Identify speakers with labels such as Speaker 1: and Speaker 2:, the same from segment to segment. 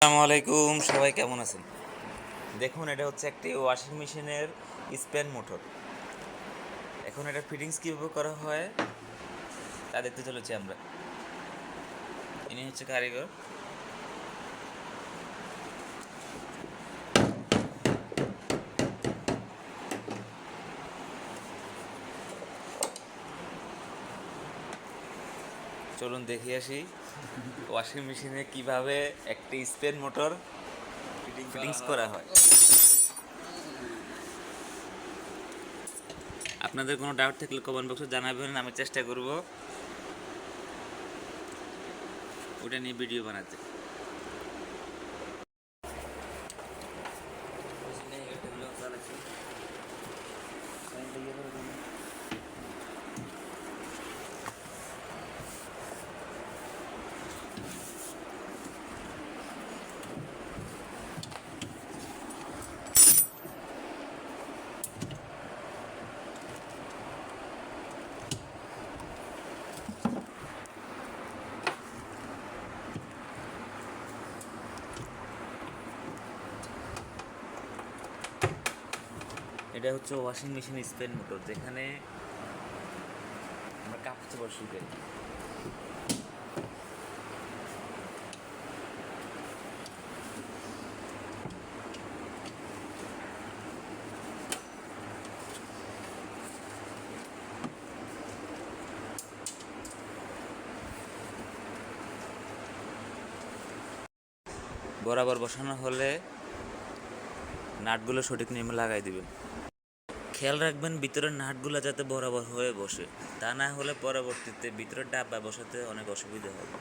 Speaker 1: আসসালামু আলাইকুম, সবাই কেমন আছেন? দেখুন, এটা হচ্ছে একটি ওয়াশিং মেশিনের স্প্যান মোটর। এখন এটা ফিটিংস কীভাবে করা হয় তা দেখতে চলেছি আমরা। ইনি হচ্ছে কারিগর। চলুন দেখে আসি ওয়াশিং মেশিনে কিভাবে একটি স্প্যান মোটর ফিটিংস করা হয়। আপনাদের কোনো ডাউট থাকলে কমেন্ট বক্সে জানাবেন, আমি চেষ্টা করব ওটা নিয়ে ভিডিও বানাতে। এটা হচ্ছে ওয়াশিং মেশিন স্প্যান মোটর, যেখানে আমরা কাপড় চোপড় শুকাই। বরাবর বসানো হলে নাটগুলো সঠিক নিয়মে লাগাই দিবেন। খেয়াল রাখবেন ভিতরের নাটগুলো যাতে বরাবর হয়ে বসে, তা না হলে পরবর্তীতে ভিতরের ডাব্বা বসাতে অনেক অসুবিধা হবে।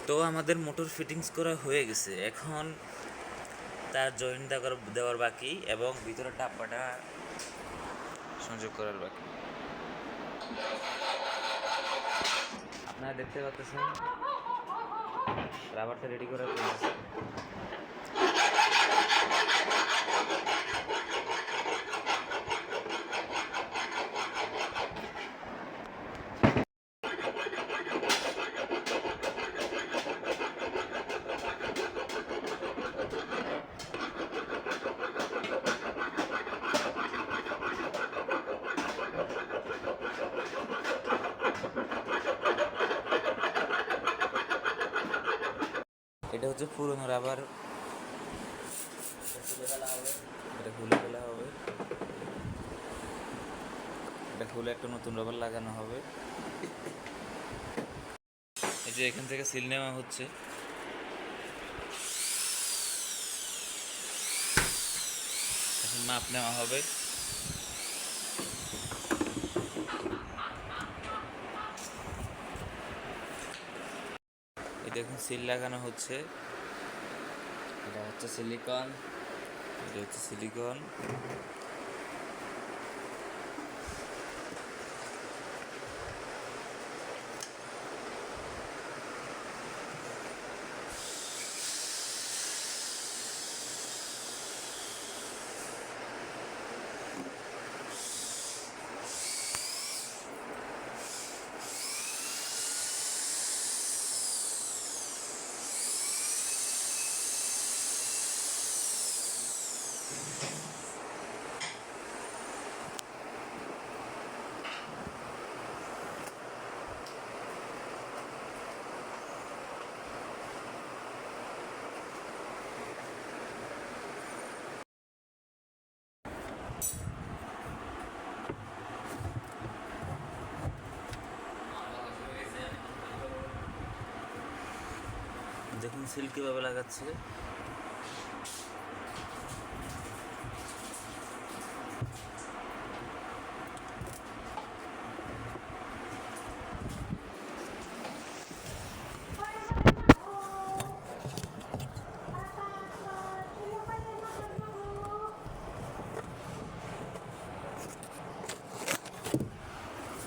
Speaker 1: তো আমাদের মোটর ফিটিংস করা হয়ে গেছে, এখন তার জয়েন্ট দেওয়ার বাকি এবং ভিতরের ডাব্বাটা সংযোগ করার বাকি। আপনারা দেখতে পাচ্ছেন রাবারটা রেডি করার প্রসেস। এটা হচ্ছে পুরনো রাবার, এটা খুলে ফেলা হবে, এটা খুলে একটা নতুন রাবার লাগানো হবে। এই যে এখান থেকে সিল নেওয়া হচ্ছে, এখন মাপ নেওয়া হবে। এই দেখুন সিল লাগানো হচ্ছে, এটা হচ্ছে সিলিকন, এটা হচ্ছে সিলিকন। দেখুন সিল কীভাবে লাগাচ্ছে।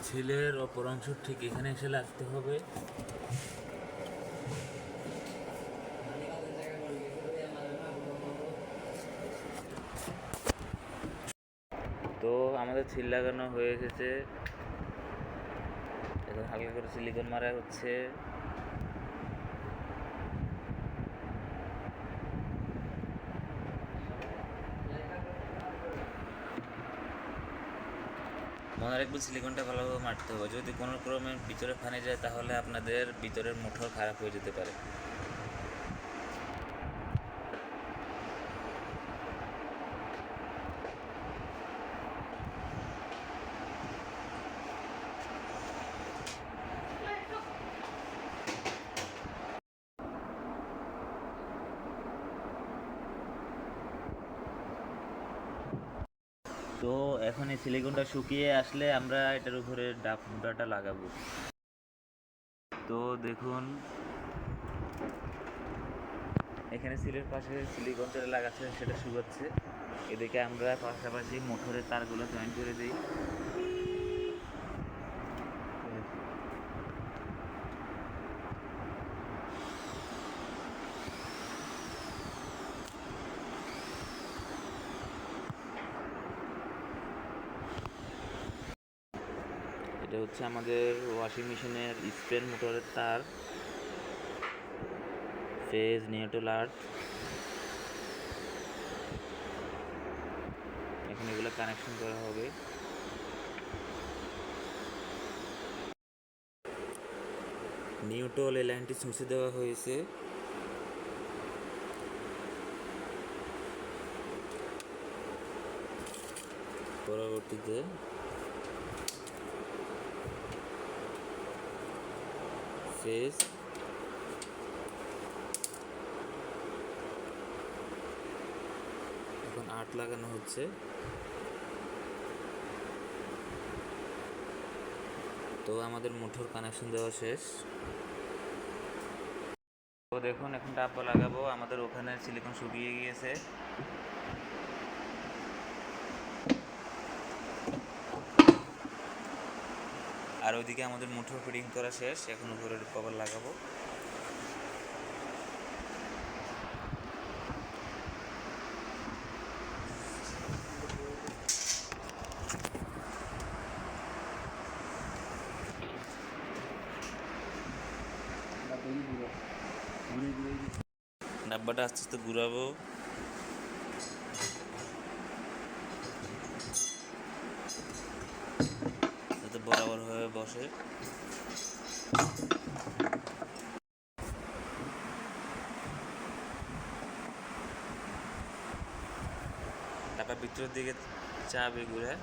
Speaker 1: সিলের অপর অংশ ঠিক এখানে এসে লাগতে হবে। তো আমাদের সিল লাগানো হয়ে এসেছে, এখন হালকা করে সিলিকন মারা হচ্ছে। মনে রাখবেন সিলিকনটা ভালোভাবে মারতে হবে, যদি কোনো ক্রমে ভিতরে ফানে যায় তাহলে আপনাদের ভিতরের মোটর খারাপ হয়ে যেতে পারে। তো এখন এই সিলিকনটা শুকিয়ে আসলে আমরা এটার উপরে ডাবটা লাগাবো। তো দেখুন এখানে সিলের পাশে সিলিকনটা লাগাচ্ছে, সেটা শুকাচ্ছে। এদিকে আমরা পাশাপাশি মোটরের তারগুলো জয়েন করে দিই। এটা হচ্ছে আমাদের ওয়াশিং মেশিনের স্প্যান মোটরের তার, ফেজ নিউট্রাল আর্থ। এখন এগুলো কানেকশন করা হবে। নিউট্রাল এই লাইনটি মুছে দেওয়া হয়েছে। পরবর্তীতে ফেজ, এখন আর্ট লাগানো হচ্ছে। তো আমাদের মোটর কানেকশন দেওয়া শেষ। তো দেখুন এখন ডাব্বা লাগাবো, আমাদের ওখানে সিলিকন শুকিয়ে গিয়েছে। আর ওইদিকে আমাদের মোটর ফিটিং করা শেষ, এখন উপরের কভার লাগাবো। ডাব্বাটা আস্তে আস্তে ঘুরাবো। যাতে বরাবর হয়ে বসে। তারপর ভিতরের দিকে চাবে ঘুরে।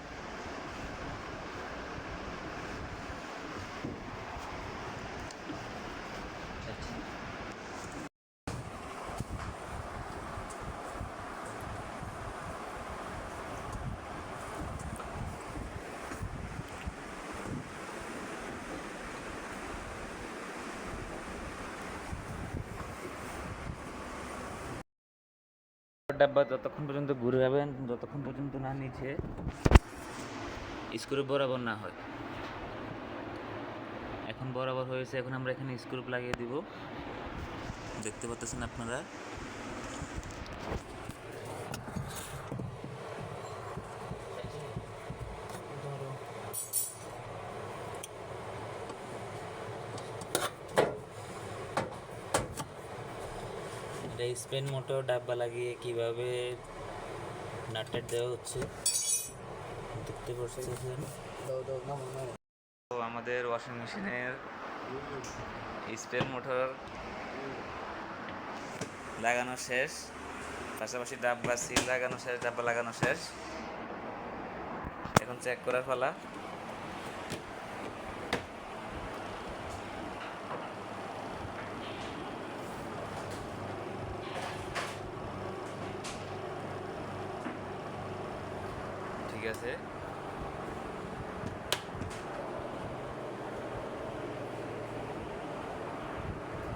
Speaker 1: ডাব্বা যতক্ষণ পর্যন্ত ঘুরাবেন, যতক্ষণ পর্যন্ত না নিচে স্ক্রু বরাবর না হয়। এখন বরাবর হয়েছে, এখন আমরা এখানে স্ক্রু লাগিয়ে দিব। দেখতে পাচ্ছেন আপনারা। এটা স্পেন মোটর ডাব্বা লাগিয়ে কিভাবে নাটটা দেওয়া হচ্ছে দেখতে পাচ্ছেন। তো আমাদের ওয়াশিং মেশিনের স্পেন মোটর লাগানো শেষ, পাশাপাশি ডাব্বা সিল লাগানো শেষ, ডাব্বা লাগানো শেষ। এখন চেক করার পালা। ঠিক আছে,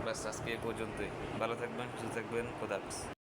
Speaker 1: বাস আজকে এই পর্যন্তই। ভালো থাকবেন, সুস্থ থাকবেন, খোদা হাফেজ।